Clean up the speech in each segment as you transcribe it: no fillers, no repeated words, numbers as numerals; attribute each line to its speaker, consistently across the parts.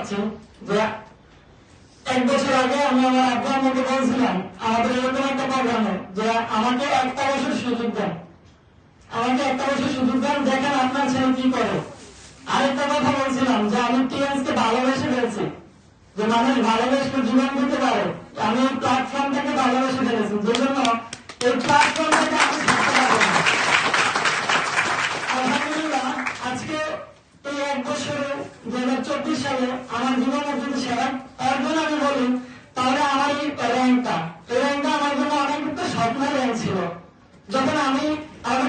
Speaker 1: চাচ্ছি যে 1 বছর আগে আমি আমার আব্বু আম্মুকে বলছিলাম আমাদের এরকম একটা প্রোগ্রামে যে আমাকে 1টা বছর সুযোগ দেন, আমাকে 1টা বছর সুযোগ দেন, দেখেন আপনার ছেলে কি করে। আরেকটা কথা বলছিলাম যে আমি টিএনসকে ভালোবেসে ফেলছি, যে মানুষ ভালোবেসে জীবন দিতে পারে, আমি এই প্ল্যাটফর্ম থেকে ভালোবেসে ফেলেছি, যে জন্য এই প্ল্যাটফর্ম থেকে আমি থাকতে পারবো না। আলহামদুলিল্লাহ আজকে এই 1 বছরে 2024 সালে আমার জীবনের যদি সেরা একজন আমি বলি তাহলে আমার এই র্যাঙ্কটা আমার জন্য অনেক একটা স্বপ্নের র্যাঙ্ক ছিল। যখন আমি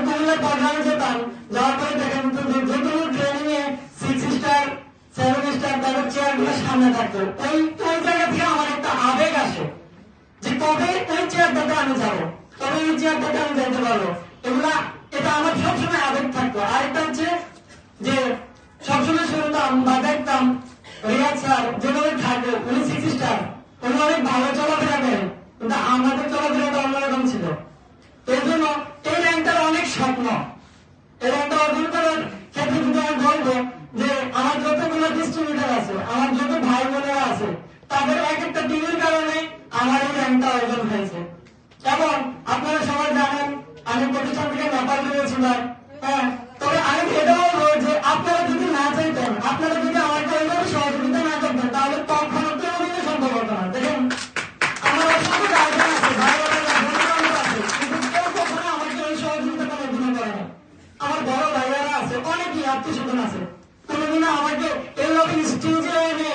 Speaker 1: কুমিল্লার পর্যায়ে যেতাম, যাওয়ার পরে দেখেন যে কোনো ট্রেনিং এ 6 স্টার 7 স্টার তাদের চেয়ারগুলো সামনে থাকতো, ওই জায়গা থেকে আমার একটা আবেগ আসে যে কবে ওই চেয়ারটাতে আমি যাবো, কবে ওই চেয়ারটাতে আমি যেতে পারবো। এটা আমার সবসময় আবেগ থাকতো। আরেকটা হচ্ছে যে সবসময় শুনতাম বা দেখতাম রিয়াজ স্যার যেভাবে থাকে, উনি 6 স্টার, উনি অনেক ভালো চলাফেরা করেন, কিন্তু আমাদের চলাফেরাটা অন্যরকম ছিল। এই জন্য এই র্যাঙ্কটার অনেক স্বপ্ন। এই র্যাঙ্কটা অর্জন করার ক্ষেত্রে কিন্তু আমি বলবো যে আমার যতগুলো ডিস্ট্রিবিউটার আছে, আমার যত ভাই বোনেরা আছে, তাদের এক একটা টিমের কারণে আমার এই র্যাঙ্কটা অর্জন হয়েছে। এবং আপনারা সবাই জানেন আমি প্রতিষ্ঠান থেকে নেপাল গিয়েছিলাম। হ্যাঁ, তবে আমি এটাও বলবো যে আপনারা যদি না চাইতেন, আপনারা যদি আমাকে ওইভাবে সহযোগিতা না করতেন, তাহলে কখনো কোনোদিনই সম্ভব হতো না। দেখেন আমার অসংখ্য গার্জেন আছে, ভাই বোনেরা আছে, কিন্তু কেউ কখনো আমাকে ওই সহযোগিতা কোনোদিনও করে না। আমার বড় ভাইয়ারা আছে, অনেকেই আত্মীয়স্বজন আছে, কোনোদিনও আমাকে এইভাবে স্টেজে এনে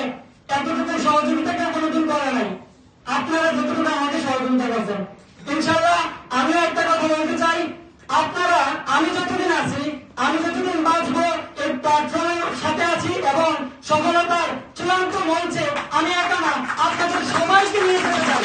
Speaker 1: এতটুকু সহযোগিতা কেউ কোনোদিন করে নাই। আপনারা যতটুকু আমাকে সহযোগিতা করছেন, ইনশাল্লাহ আমিও একটা কথা বলতে চাই, আপনারা আমি যতদিন আছি, আমি যতদিন বাঁচবো এই প্ল্যাটফর্মের সাথে আছি এবং সফলতার চূড়ান্ত মঞ্চে আমি একা না, আপনাদের সবাইকে নিয়ে যেতে চাই।